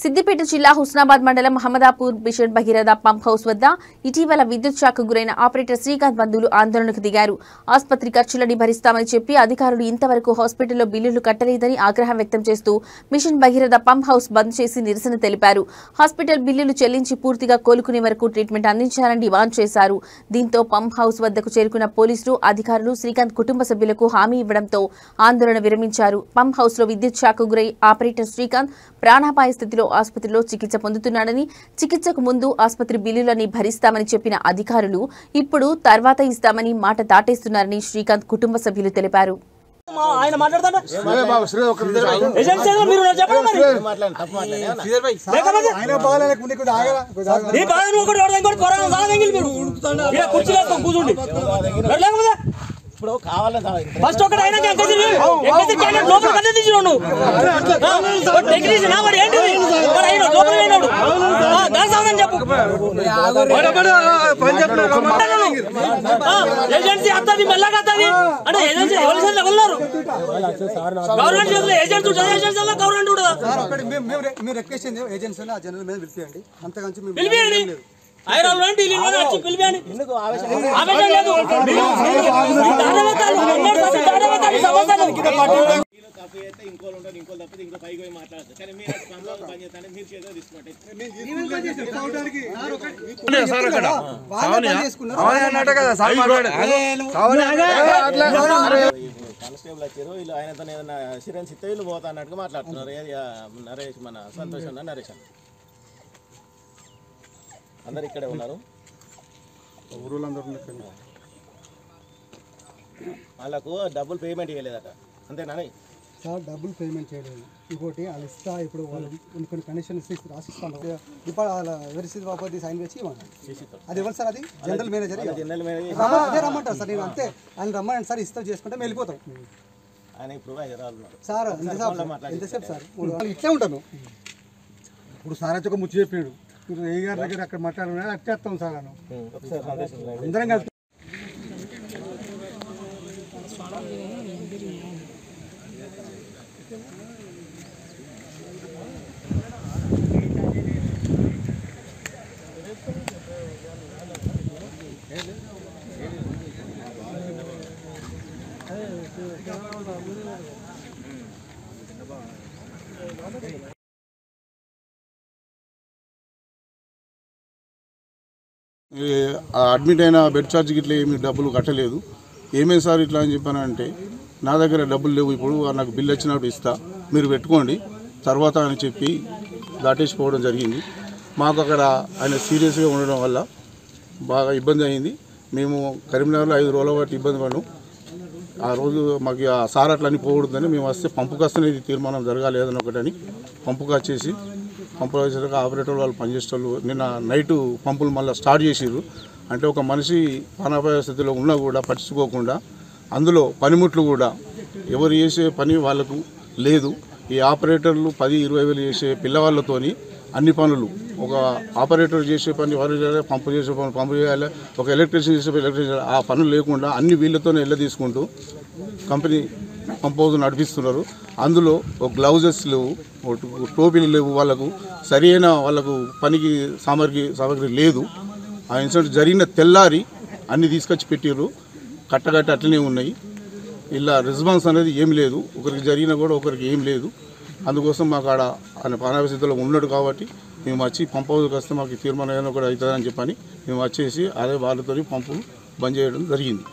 సిద్దిపేట జిల్లా హుస్నాబాద్ మండలం Mohammadapur machine Bhagiratha pump house వద్ద ఇటీవల విద్యుత్ షాక్కు గురైన ఆపరేటర్ శ్రీకాంత్ బంధువులు ఆందోళనకు దిగారు. ఆసుపత్రి ఖర్చులని భరిస్తామని చెప్పి అధికారులు ఇంతవరకు హాస్పిటల్లో బిల్లులు కట్టలేదని ఆగ్రహం వ్యక్తం చేస్తూ మిషన్ భగీరథ పంప్ హౌస్ బంద్ చేసి నిరసన తెలిపారు. హాస్పిటల్ బిల్లులు చెల్లించి పూర్తిగా కోలుకునే వరకు ట్రీట్మెంట్ అందించాలని డిమాండ్ చేశారు. దీంతో పంప్ హౌస్ వద్దకు చేరుకున్న పోలీసులు అధికారులు శ్రీకాంత్ కుటుంబ సభ్యులకు హామీ ఇవ్వడంతో ఆందోళన విరమించారు. పంప్ హౌస్ లో విద్యుత్ షాక్కు గురై ఆపరేటర్ శ్రీకాంత్ ప్రాణాపాయ స్థితిలో ఆసుపత్రిలో చికిత్స పొందుతున్నాడని, చికిత్సకు ముందు ఆసుపత్రి బిల్లులని భరిస్తామని చెప్పిన అధికారులు ఇప్పుడు తర్వాత ఇస్తామని మాట దాటేస్తున్నారని శ్రీకాంత్ కుటుంబ సభ్యులు తెలిపారు. ఇప్పుడు కావాలని ఫస్ట్ ఒకటి అయినా లోపల కదే తీసినాడు టెక్నీషియన్ మరి ఏంటి లోపల పోయినాడు దాని సాధన చెప్పు ఏజెన్సీ వస్తుంది మెల్లగా వస్తుంది అంటే ఏజెన్సీ ఎవరు వెళ్ళారు గవర్నమెంట్ చేతుల్లో ఏజెంట్స్ ఉంటుంది ఏజెన్సీలో గవర్నమెంట్ ఉంటుంది. మీరు రిక్వెస్ట్ ఏజెన్సీ ఆ జనరల్ మీద పిలిపియండి అంతకంటే పిలిపియండి కానిస్టేబుల్ వచ్చారు వీళ్ళు ఆయనతో ఏదైనా సిరెన్స్ ఇస్తే వీళ్ళు పోతా అన్నట్టుగా మాట్లాడుతున్నారు. నరేష్ మన సంతోష్ అన్న నరేష్ అన్న అందరు ఇక్కడే ఉన్నారు. వాళ్ళకు డబ్బులు పేమెంట్ చేయలేదట అంతేనా సార్? డబ్బులు పేమెంట్ చేయలేదు. ఇంకోటి వాళ్ళు ఇస్తా ఇప్పుడు వాళ్ళు కొన్ని కండిషన్స్ రాసిస్తాను ఎవరి బాబు సైన్ చేసి ఇవ్వండి. అది ఎవరు సార్? అది జనరల్ మేనేజర్. అదే రమ్మంటారు సార్. నేను అంతే ఆయన రమ్మని సార్ ఇస్తా చేసుకుంటే మేము వెళ్ళిపోతాం. ఆయన ఇప్పుడు సార్ ఎంతసేపు సార్? ఇట్లే ఉంటాను. ఇప్పుడు సార్ అయితే ఒక ముచ్చి చెప్పాడు మీరు ఏ గారి దగ్గర అక్కడ మాట్లాడాలి అట్టేస్తాం సార్ అందరం కలిసి. అడ్మిట్ అయిన బెడ్ ఛార్జ్కి ఇట్లా ఏమి డబ్బులు కట్టలేదు. ఏమేమి సార్ ఇట్లా అని చెప్పానంటే నా దగ్గర డబ్బులు లేవు, ఇప్పుడు నాకు బిల్ వచ్చినప్పుడు ఇస్తా మీరు పెట్టుకోండి తర్వాత అని చెప్పి దాటేసిపోవడం జరిగింది. మాకు అక్కడ ఆయన సీరియస్గా ఉండడం వల్ల బాగా ఇబ్బంది అయింది. మేము కరీంనగర్లో 5 రోజుల బట్టి ఇబ్బంది పడ్డాం. ఆ రోజు మాకు ఆ సార్ అట్లా అని పోకూడదని మేము వస్తే పంపుకు వస్తేనే ఇది తీర్మానం జరగాలి ఏదైనా ఒకటని పంపుకు వచ్చేసి పంపులు వచ్చేసరికి ఆపరేటర్ వాళ్ళు పనిచేసేవాళ్ళు నిన్న నైటు పంపులు మళ్ళీ స్టార్ట్ చేసిర్రు. అంటే ఒక మనిషి ప్రాణాపాయ స్థితిలో ఉన్నా కూడా పట్టించుకోకుండా అందులో పనిముట్లు కూడా ఎవరు చేసే పని వాళ్ళకు లేదు. ఈ ఆపరేటర్లు 10-20 వేలు చేసే పిల్లవాళ్ళతోని అన్ని పనులు ఒక ఆపరేటర్ చేసే పని వారు చేయాలి, పంపు చేసే పని పంపు చేయాలి, ఒక ఎలక్ట్రీషియన్ చేసే ఎలక్ట్రీషియన్ ఆ పనులు లేకుండా అన్ని వీళ్ళతోనే ఎల్ల తీసుకుంటూ కంపెనీ పంప్ హౌస్ నడిపిస్తున్నారు. అందులో ఒక గ్లౌజెస్ లేవు, టోపీలు లేవు, వాళ్ళకు సరైన వాళ్ళకు పనికి సామగ్రి లేదు. ఆ ఇన్సిడెంట్ జరిగిన తెల్లారి అన్నీ తీసుకొచ్చి పెట్టిర్రు, కట్టగట్టి అట్లనే ఉన్నాయి. ఇలా రెస్పాన్స్ అనేది ఏమి లేదు, ఒకరికి జరిగినా కూడా ఒకరికి ఏం లేదు. అందుకోసం మాకు ఆడ ఆయన ప్రాణాపాయ స్థితిలో ఉన్నాడు కాబట్టి మేము వచ్చి పంప్ హౌస్కి వస్తే మాకు తీర్మానం ఏదైనా కూడా అవుతుందని చెప్పని మేము వచ్చేసి అదే వాళ్ళతో పంపులు బంద్ చేయడం జరిగింది.